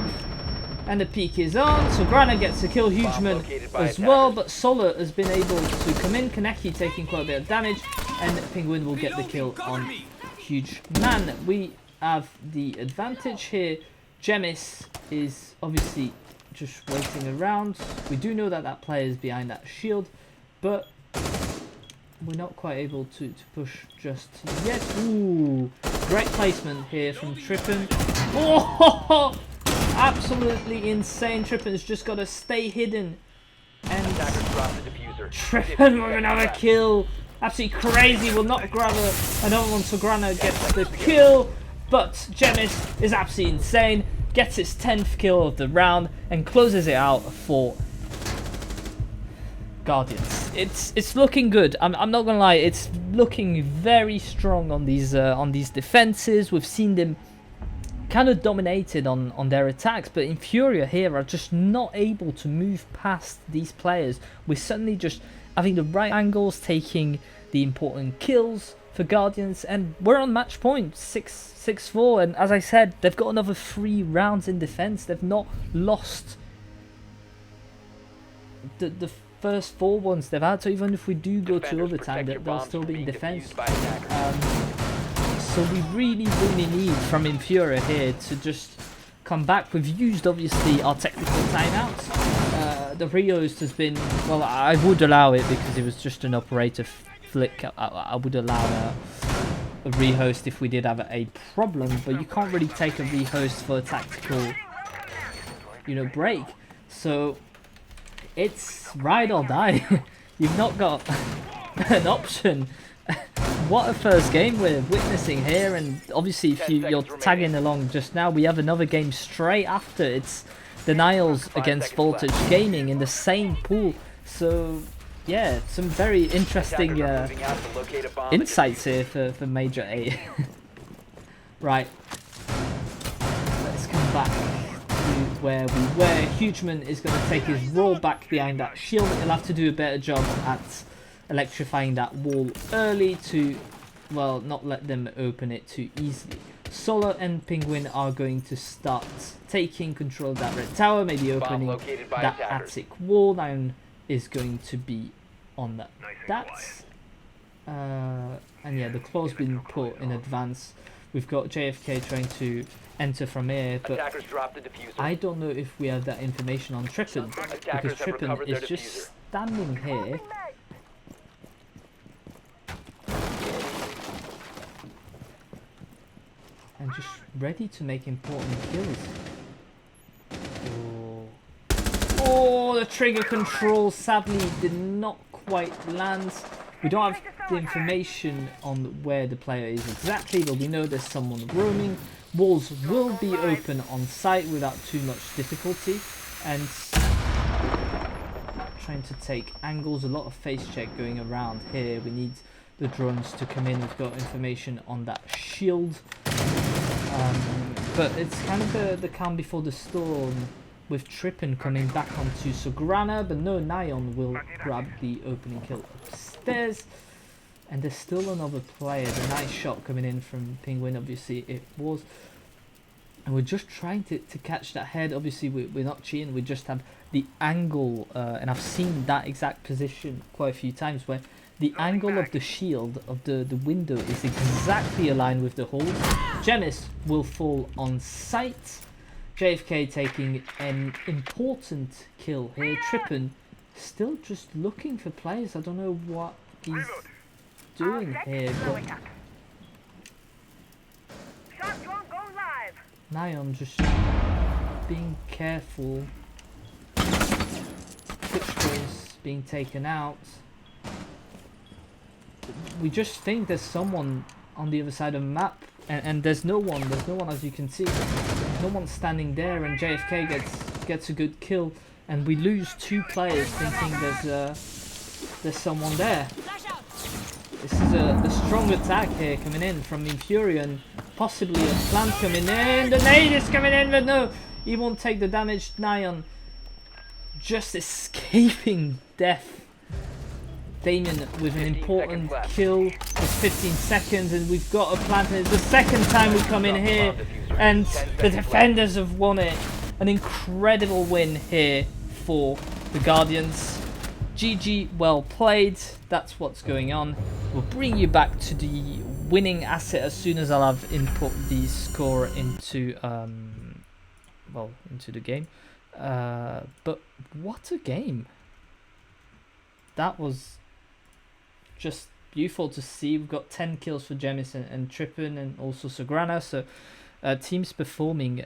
and the peak is on. So Grana gets a kill, Hugeman as well, but Solar has been able to come in. Kaneki taking quite a bit of damage, and Penguin will get the kill on Huge Man. We have the advantage here. Jemis is obviously just waiting around. We do know that that player is behind that shield, but we're not quite able to push just yet. Ooh, great placement here from Trippin. Oh, absolutely insane. Trippin's just got to stay hidden. And Trippin, we're going to have a kill. Absolutely crazy. We'll not grab another one, so Grana gets the kill. But Jemis is absolutely insane. Gets its 10th kill of the round and closes it out for Guardians. It's looking good. I'm not gonna lie. It's looking very strong on these defenses. We've seen them kind of dominated on their attacks, but InFuria here are just not able to move past these players. We're suddenly just having the right angles, taking the important kills for Guardians, and we're on match point 6-4. And as I said, they've got another 3 rounds in defense. They've not lost the first 4 ones they've had, so even if we do go to overtime, they'll still be in defense. So we really need from InFuria here to just come back. We've used obviously our technical timeouts. The rehost has been, well, I would allow it because it was just an operator flick. I would allow a rehost if we did have a problem, but you can't really take a rehost for a tactical, break. So it's ride or die. You've not got an option. What a first game we're witnessing here, and obviously if you're tagging along just now, we have another game straight after. It's the Niles against Voltage Gaming in the same pool. So yeah, some very interesting insights here for Major A. Right, let's come back to where we were. Hugeman is going to take his roll back behind that shield. He'll have to do a better job at electrifying that wall early to, well, not let them open it too easily. Solar and Penguin are going to start taking control of that red tower, maybe opening that attic wall. Down is going to be on that. And yeah, the claw's been put in advance. We've got JFK trying to enter from here, but I don't know if we have that information on Trippin, because Trippin is just standing here. And just ready to make important kills. Oh, the trigger control sadly did not quite land. We don't have the information on where the player is exactly, but we know there's someone roaming. Walls will be open on site without too much difficulty. And trying to take angles, a lot of face check going around here. We need the drones to come in. We've got information on that shield. But it's kind of the calm before the storm with Trippin coming back onto Sograna, but no, Nyon will grab the opening kill upstairs. And there's still another player. The nice shot coming in from Penguin, obviously it was. And we're just trying to catch that head. Obviously we're not cheating, we just have the angle, and I've seen that exact position quite a few times where the angle of the shield of the window is exactly aligned with the hole. Jemis will fall on sight. JFK taking an important kill here. Trippin still just looking for players. I don't know what he's doing here, but Nyon just being careful. Pitchballs being taken out. We just think there's someone on the other side of the map, and there's no one as you can see. No one standing there, and JFK gets a good kill, and we lose 2 players thinking there's someone there. This is a strong attack here coming in from InFuria, and possibly a plant coming in. The nade is coming in, but no, he won't take the damage. Nyon just escaping death. Damien with an 15 important seconds left. kill with 15 seconds, and we've got a plant. It's the second time we come in here, and the defenders have won it. An incredible win here for the Guardians. GG, well played. That's what's going on. We'll bring you back to the winning asset as soon as I'll have input the score into into the game. But what a game! That was just beautiful to see. We've got 10 kills for Jemis and Trippin, and also Sagrana. So teams performing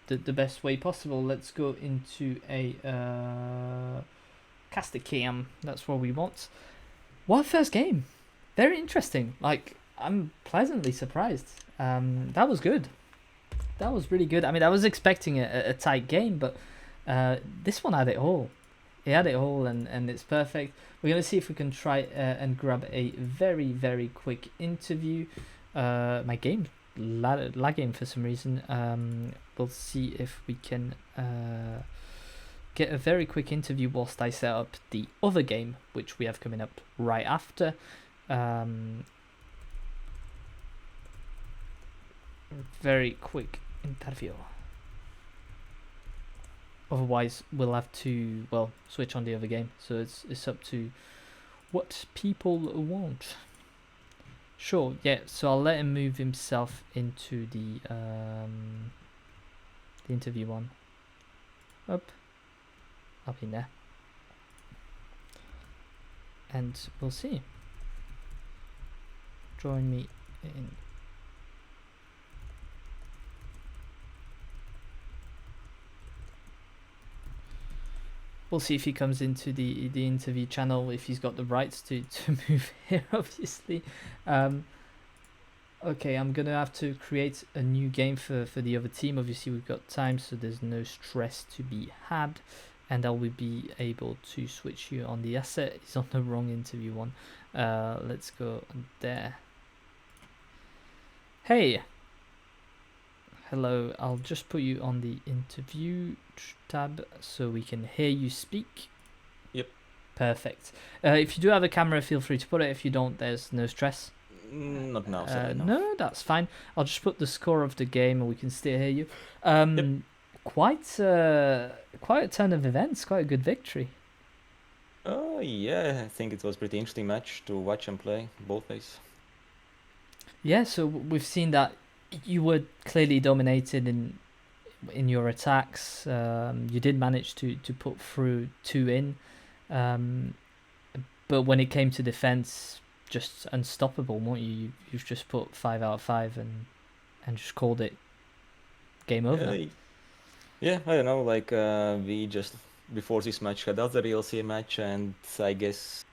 the best way possible. Let's go into a caster cam. That's what we want. What a first game! Very interesting. Like, I'm pleasantly surprised. That was good. That was really good. I mean, I was expecting a tight game, but this one had it all. It had it all, and it's perfect. We're going to see if we can try and grab a very, very quick interview. My game lagging for some reason. We'll see if we can get a very quick interview whilst I set up the other game, which we have coming up right after. Very quick interview. Otherwise, we'll have to switch on the other game. So it's up to what people want. Sure, yeah. So I'll let him move himself into the interview one. Up in there, and we'll see. Join me in. We'll see if he comes into the interview channel, if he's got the rights to move here, obviously. Okay, I'm gonna have to create a new game for the other team. Obviously, we've got time, so there's no stress to be had, and I will be able to switch you on the asset. It's on the wrong interview one. Let's go there. Hey. Hello, I'll just put you on the interview tab so we can hear you speak. Yep. Perfect. If you do have a camera, feel free to put it. If you don't, there's no stress. Not now. No, that's fine. I'll just put the score of the game and we can still hear you. Yep. Quite a turn of events, quite a good victory. Oh, yeah, I think it was a pretty interesting match to watch and play both ways. Yeah, so we've seen that you were clearly dominated in your attacks. You did manage to put through 2 in, but when it came to defense, just unstoppable, weren't you? You've just put 5 out of 5 and just called it game over. Yeah, I don't know. Like we just before this match had other ELC match, and I guess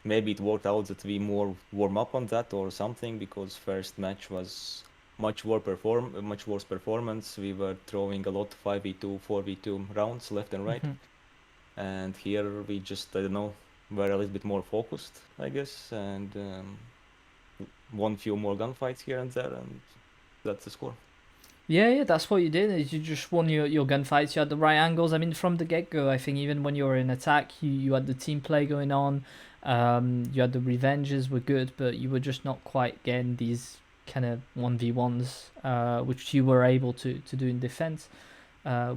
maybe it worked out that we more warm up on that or something, because first match was much worse performance. We were throwing a lot 5v2, 4v2 rounds left and right, and here we just, I don't know, were a little bit more focused, I guess, and won few more gunfights here and there, and that's the score. Yeah, that's what you did. Is you just won your gunfights. You had the right angles. I mean, from the get-go, I think even when you were in attack, you had the team play going on. You had the revenges were good, but you were just not quite getting these kind of 1v1s, which you were able to do in defense,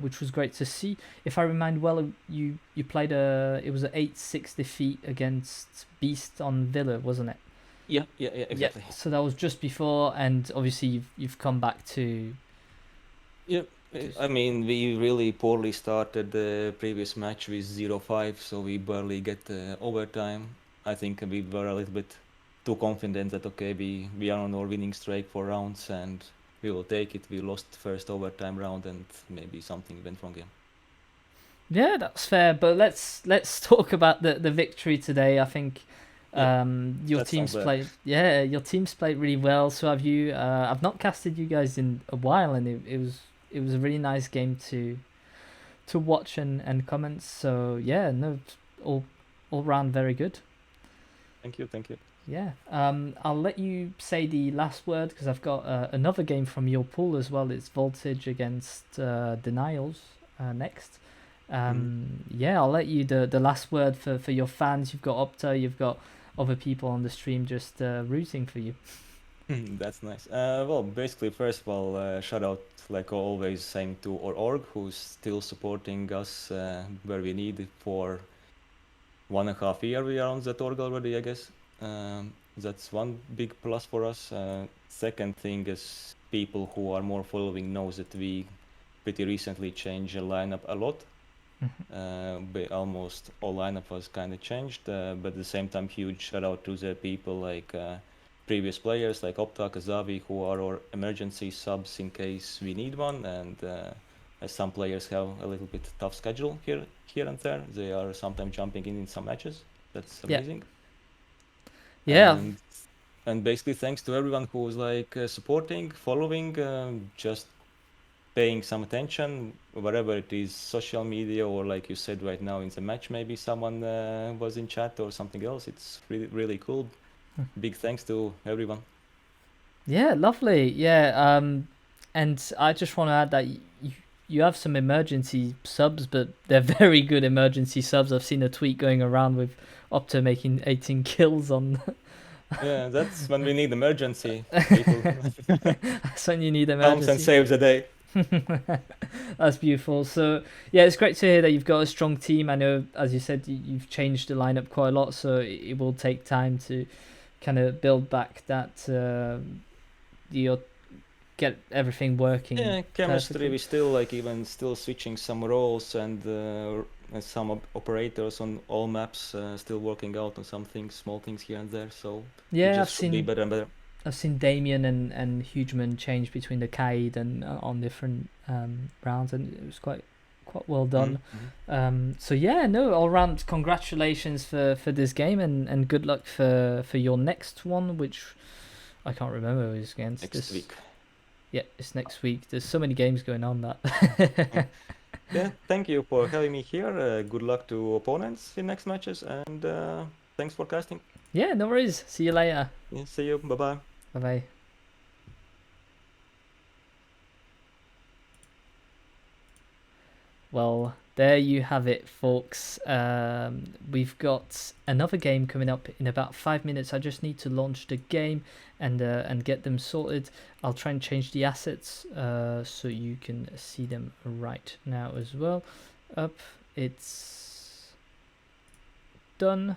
which was great to see. If I remind well, you played it was an 8-6 defeat against Beast on Villa, wasn't it? Yeah, exactly. Yeah, so that was just before, and obviously you've come back to. Yeah, I mean, we really poorly started the previous match with 0-5, so we barely get overtime. I think we were a little bit too confident that, okay, we are on our winning streak for rounds and we will take it. We lost first overtime round and maybe something went wrong again. Yeah, that's fair, but let's talk about the victory today. I think your team's played. Yeah, your team's played really well. So have you. I've not casted you guys in a while, and it was a really nice game to watch and comment. So yeah, no, all round very good. Thank you. Yeah. I'll let you say the last word because I've got another game from your pool as well. It's Voltage against Denials next, Yeah, I'll let you the last word for your fans. You've got Opta, you've got other people on the stream just rooting for you. That's nice. Well, basically, first of all, shout out, like always, saying to our org, who's still supporting us where we need it for 1.5 year. We are on that org already, I guess. That's one big plus for us. Second thing is people who are more following knows that we pretty recently changed the lineup a lot. Almost all lineup was kind of changed, but at the same time, huge shout out to the people like previous players like Opta, Kazavi, who are our emergency subs in case we need one, and as some players have a little bit tough schedule here and there, they are sometimes jumping in some matches. That's amazing. Yeah. And basically, thanks to everyone who was like supporting, following, just paying some attention, whatever it is, social media, or like you said right now in the match, maybe someone was in chat or something else. It's really, really cool. Big thanks to everyone. Yeah, lovely. Yeah, and I just want to add that you have some emergency subs, but they're very good emergency subs. I've seen a tweet going around with Opta making 18 kills on. Yeah, that's when we need emergency people. That's when you need Comes and emergency. saves the day. That's beautiful. So yeah, it's great to hear that you've got a strong team. I know, as you said, you've changed the lineup quite a lot, so it will take time to kind of build back that you'll get everything working. Yeah, chemistry. perfectly. We still like even still switching some roles and some operators on all maps. Still working out on some things, small things here and there. So Yeah, just should be better and better. I've seen Damien and Hugeman change between the Kaid and on different rounds, and it was quite well done. So yeah, no, all round congratulations for this game, and good luck for your next one, which I can't remember who it's against. Next week. Yeah, it's next week. There's so many games going on that. Yeah, thank you for having me here. Good luck to opponents in next matches, and thanks for casting. Yeah, no worries. See you later. Yeah, see you. Bye bye. Bye bye. Well, there you have it, folks. We've got another game coming up in about 5 minutes. I just need to launch the game and get them sorted. I'll try and change the assets so you can see them right now as well. Up, it's done.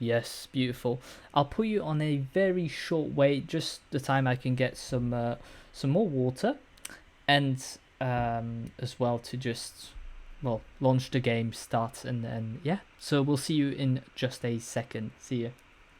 Yes, beautiful. I'll put you on a very short wait, just the time I can get some more water, and as well to just launch the game, start, and then yeah. So we'll see you in just a second. See you.